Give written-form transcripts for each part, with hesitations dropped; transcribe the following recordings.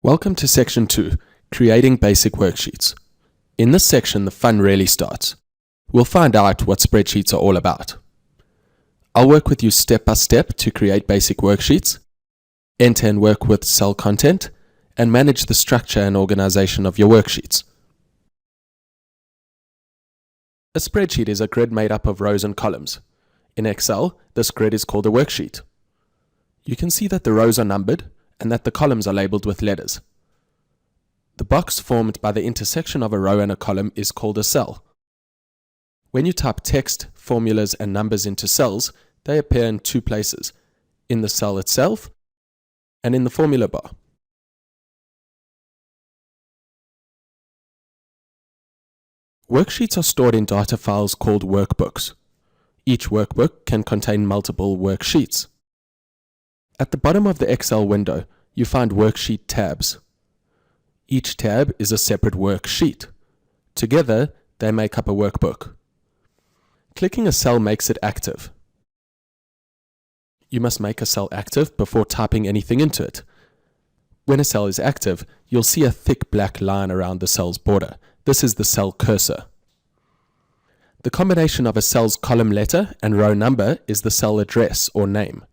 Welcome to Section 2, Creating Basic Worksheets. In this section, the fun really starts. We'll find out what spreadsheets are all about. I'll work with you step by step to create basic worksheets, enter and work with cell content, and manage the structure and organization of your worksheets. A spreadsheet is a grid made up of rows and columns. In Excel, this grid is called a worksheet. You can see that the rows are numbered and that the columns are labeled with letters. The box formed by the intersection of a row and a column is called a cell. When you type text, formulas, and numbers into cells, they appear in two places, in the cell itself and in the formula bar. Worksheets are stored in data files called workbooks. Each workbook can contain multiple worksheets. At the bottom of the Excel window, you find worksheet tabs. Each tab is a separate worksheet. Together, they make up a workbook. Clicking a cell makes it active. You must make a cell active before typing anything into it. When a cell is active, you'll see a thick black line around the cell's border. This is the cell cursor. The combination of a cell's column letter and row number is the cell address or name.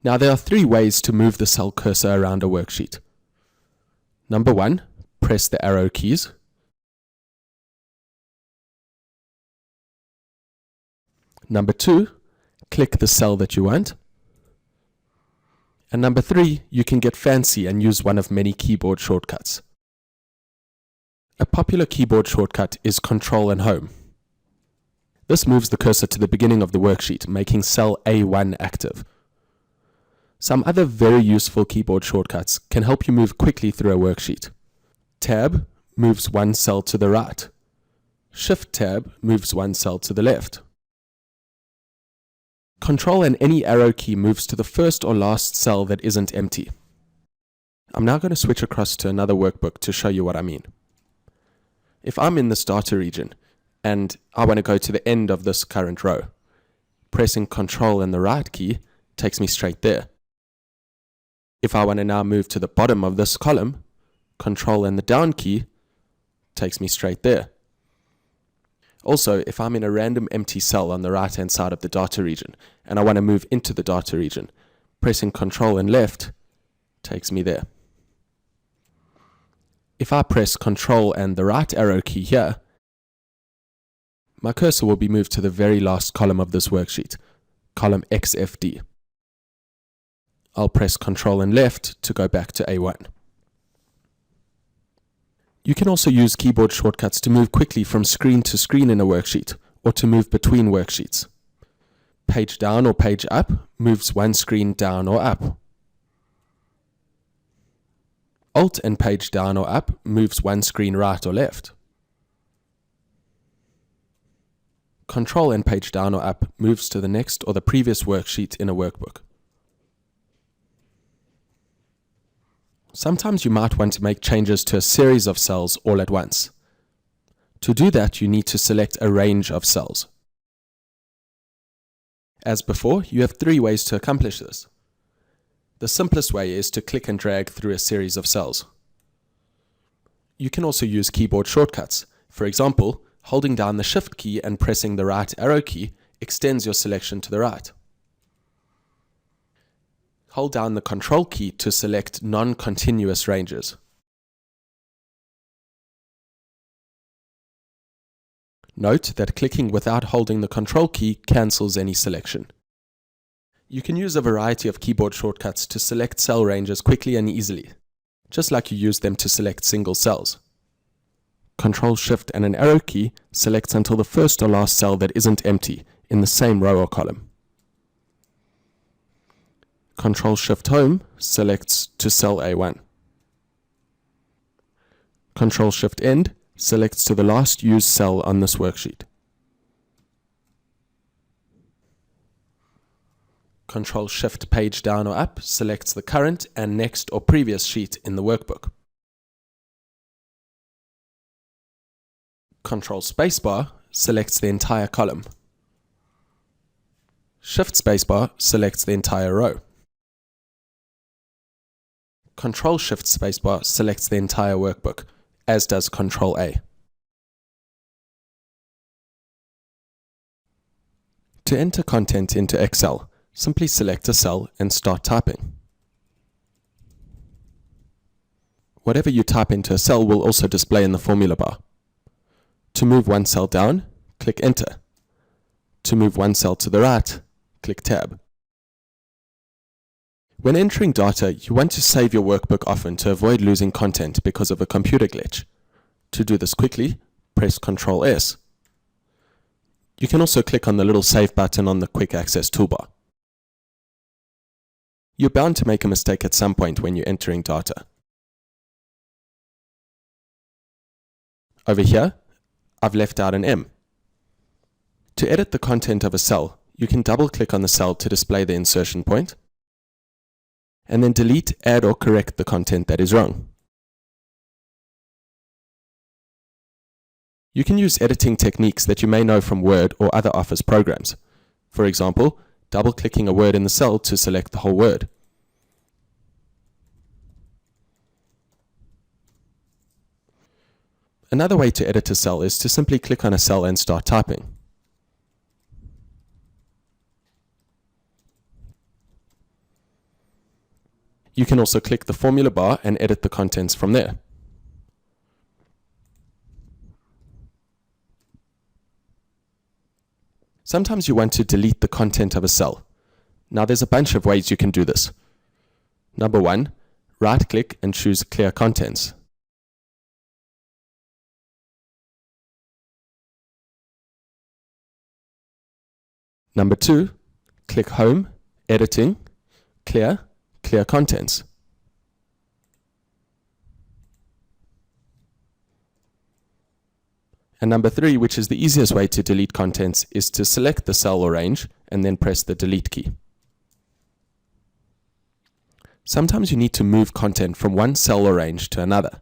Now there are three ways to move the cell cursor around a worksheet. Number 1, press the arrow keys. Number 2, click the cell that you want. And number 3, you can get fancy and use one of many keyboard shortcuts. A popular keyboard shortcut is Control and Home. This moves the cursor to the beginning of the worksheet, making cell A1 active. Some other very useful keyboard shortcuts can help you move quickly through a worksheet. Tab moves one cell to the right. Shift Tab moves one cell to the left. Control and any arrow key moves to the first or last cell that isn't empty. I'm now going to switch across to another workbook to show you what I mean. If I'm in this data region and I want to go to the end of this current row, pressing Control and the right key takes me straight there. If I want to now move to the bottom of this column, Control and the down key takes me straight there. Also, if I'm in a random empty cell on the right hand side of the data region and I want to move into the data region, pressing Control and left takes me there. If I press Control and the right arrow key here, my cursor will be moved to the very last column of this worksheet, column XFD. I'll press Control and left to go back to A1. You can also use keyboard shortcuts to move quickly from screen to screen in a worksheet, or to move between worksheets. Page down or page up moves one screen down or up. Alt and page down or up moves one screen right or left. Control and page down or up moves to the next or the previous worksheet in a workbook. Sometimes you might want to make changes to a series of cells all at once. To do that, you need to select a range of cells. As before, you have three ways to accomplish this. The simplest way is to click and drag through a series of cells. You can also use keyboard shortcuts. For example, holding down the Shift key and pressing the right arrow key extends your selection to the right. Hold down the Control key to select non-continuous ranges. Note that clicking without holding the Control key cancels any selection. You can use a variety of keyboard shortcuts to select cell ranges quickly and easily, just like you use them to select single cells. Control, Shift, and an arrow key selects until the first or last cell that isn't empty in the same row or column. Control Shift Home selects to cell A1. Control Shift End selects to the last used cell on this worksheet. Control Shift Page Down or Up selects the current and next or previous sheet in the workbook. Control Spacebar selects the entire column. Shift Spacebar selects the entire row. Control-Shift spacebar selects the entire workbook, as does Control-A. To enter content into Excel, simply select a cell and start typing. Whatever you type into a cell will also display in the formula bar. To move one cell down, click Enter. To move one cell to the right, click Tab. When entering data, you want to save your workbook often to avoid losing content because of a computer glitch. To do this quickly, press Ctrl S. You can also click on the little Save button on the Quick Access toolbar. You're bound to make a mistake at some point when you're entering data. Over here, I've left out an M. To edit the content of a cell, you can double-click on the cell to display the insertion point, and then delete, add, or correct the content that is wrong. You can use editing techniques that you may know from Word or other Office programs. For example, double-clicking a word in the cell to select the whole word. Another way to edit a cell is to simply click on a cell and start typing. You can also click the formula bar and edit the contents from there. Sometimes you want to delete the content of a cell. Now there's a bunch of ways you can do this. Number 1, right-click and choose Clear Contents. Number 2, click Home, Editing, Clear Contents. And number 3, which is the easiest way to delete contents, is to select the cell or range and then press the Delete key. Sometimes you need to move content from one cell or range to another.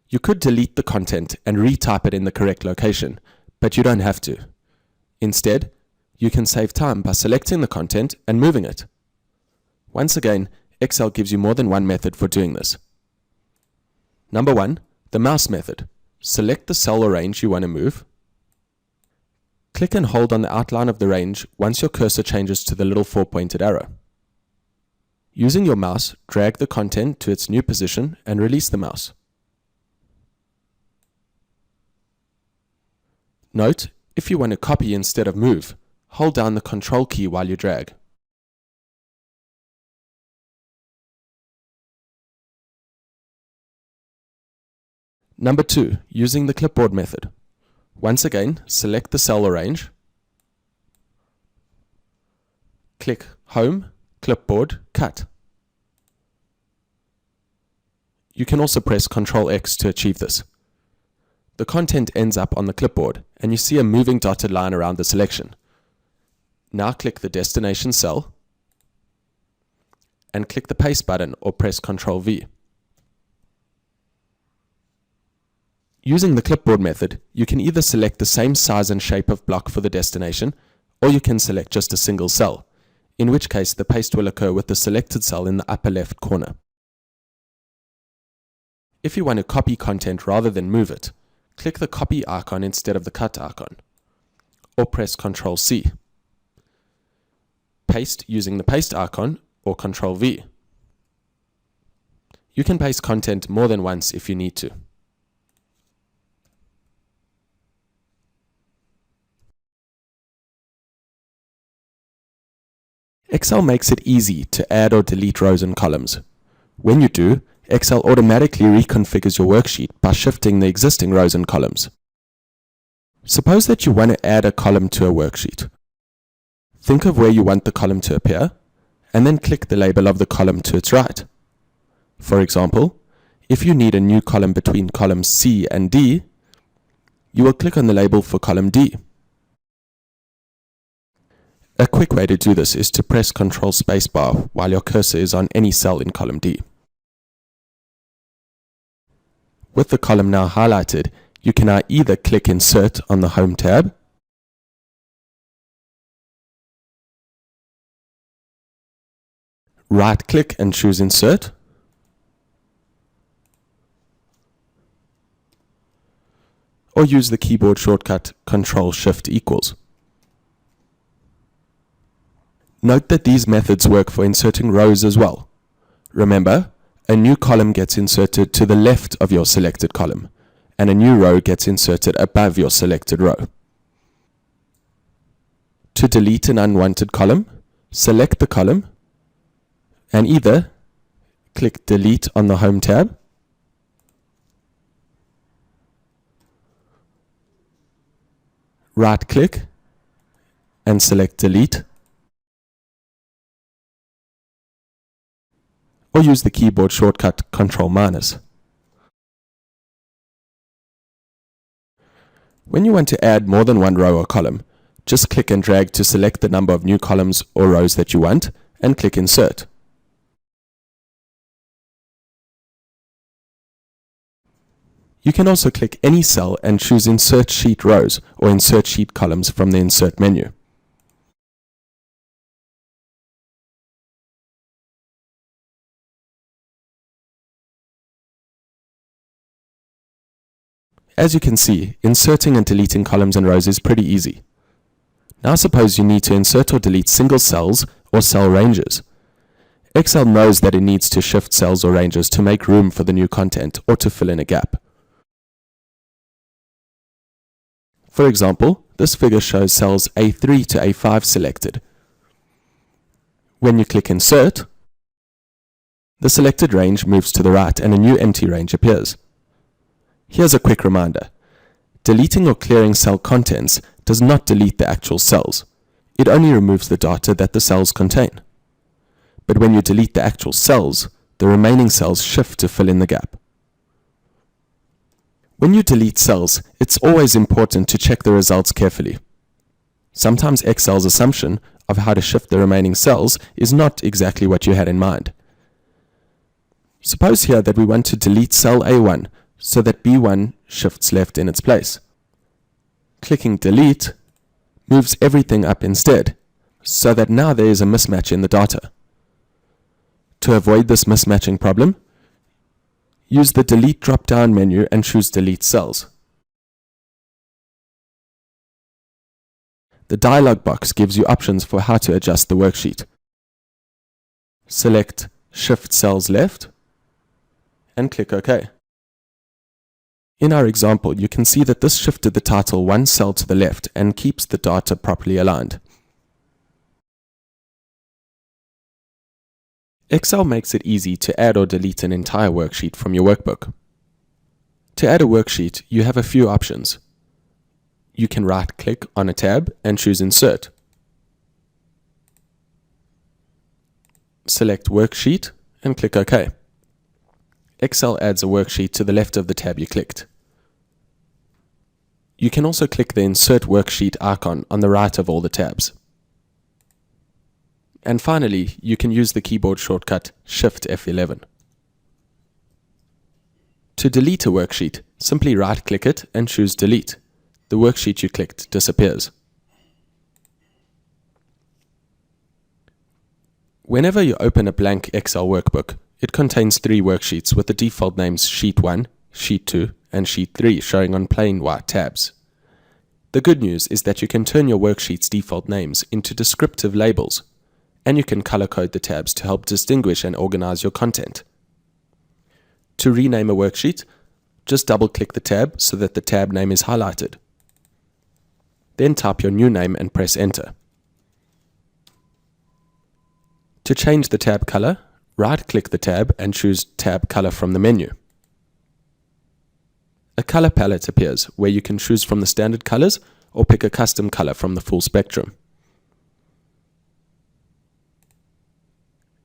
You could delete the content and retype it in the correct location, but you don't have to. Instead, you can save time by selecting the content and moving it. Once again, Excel gives you more than one method for doing this. Number 1, the mouse method. Select the cell or range you want to move. Click and hold on the outline of the range once your cursor changes to the little 4-pointed arrow. Using your mouse, drag the content to its new position and release the mouse. Note, if you want to copy instead of move, hold down the Control key while you drag. Number 2, using the clipboard method. Once again, select the cell or range. Click Home, Clipboard, Cut. You can also press Ctrl X to achieve this. The content ends up on the clipboard, and you see a moving dotted line around the selection. Now click the destination cell, and click the Paste button or press Ctrl V. Using the clipboard method, you can either select the same size and shape of block for the destination, or you can select just a single cell, in which case the paste will occur with the selected cell in the upper left corner. If you want to copy content rather than move it, click the copy icon instead of the cut icon, or press Ctrl C. Paste using the paste icon or Ctrl V. You can paste content more than once if you need to. Excel makes it easy to add or delete rows and columns. When you do, Excel automatically reconfigures your worksheet by shifting the existing rows and columns. Suppose that you want to add a column to a worksheet. Think of where you want the column to appear, and then click the label of the column to its right. For example, if you need a new column between columns C and D, you will click on the label for column D. A quick way to do this is to press Ctrl spacebar while your cursor is on any cell in column D. With the column now highlighted, you can now either click Insert on the Home tab, right-click and choose Insert. Or use the keyboard shortcut Ctrl-Shift=. Note that these methods work for inserting rows as well. Remember, a new column gets inserted to the left of your selected column, and a new row gets inserted above your selected row. To delete an unwanted column, select the column, and either click Delete on the Home tab, right-click and select Delete, or use the keyboard shortcut Ctrl-. When you want to add more than one row or column, just click and drag to select the number of new columns or rows that you want, and click Insert. You can also click any cell and choose Insert Sheet Rows or Insert Sheet Columns from the Insert menu. As you can see, inserting and deleting columns and rows is pretty easy. Now suppose you need to insert or delete single cells or cell ranges. Excel knows that it needs to shift cells or ranges to make room for the new content or to fill in a gap. For example, this figure shows cells A3 to A5 selected. When you click Insert, the selected range moves to the right and a new empty range appears. Here's a quick reminder. Deleting or clearing cell contents does not delete the actual cells. It only removes the data that the cells contain. But when you delete the actual cells, the remaining cells shift to fill in the gap. When you delete cells, it's always important to check the results carefully. Sometimes Excel's assumption of how to shift the remaining cells is not exactly what you had in mind. Suppose here that we want to delete cell A1 so that B1 shifts left in its place. Clicking Delete moves everything up instead, so that now there is a mismatch in the data. To avoid this mismatching problem, use the Delete drop-down menu and choose Delete Cells. The dialog box gives you options for how to adjust the worksheet. Select Shift Cells Left and click OK. In our example, you can see that this shifted the title one cell to the left and keeps the data properly aligned. Excel makes it easy to add or delete an entire worksheet from your workbook. To add a worksheet, you have a few options. You can right-click on a tab and choose Insert. Select Worksheet and click OK. Excel adds a worksheet to the left of the tab you clicked. You can also click the Insert Worksheet icon on the right of all the tabs. And finally, you can use the keyboard shortcut Shift F11. To delete a worksheet, simply right-click it and choose Delete. The worksheet you clicked disappears. Whenever you open a blank Excel workbook, it contains 3 worksheets with the default names Sheet 1, Sheet 2, and Sheet 3 showing on plain white tabs. The good news is that you can turn your worksheet's default names into descriptive labels, and you can color code the tabs to help distinguish and organize your content. To rename a worksheet, just double-click the tab so that the tab name is highlighted. Then type your new name and press Enter. To change the tab color, right-click the tab and choose Tab Color from the menu. A color palette appears where you can choose from the standard colors or pick a custom color from the full spectrum.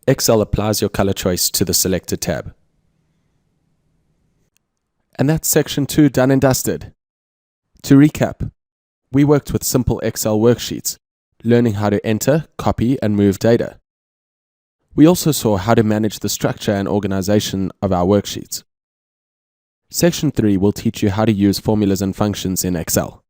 Excel applies your color choice to the selected tab. And that's section 2 done and dusted. To recap, we worked with simple Excel worksheets, learning how to enter, copy, and move data. We also saw how to manage the structure and organization of our worksheets. Section 3 will teach you how to use formulas and functions in Excel.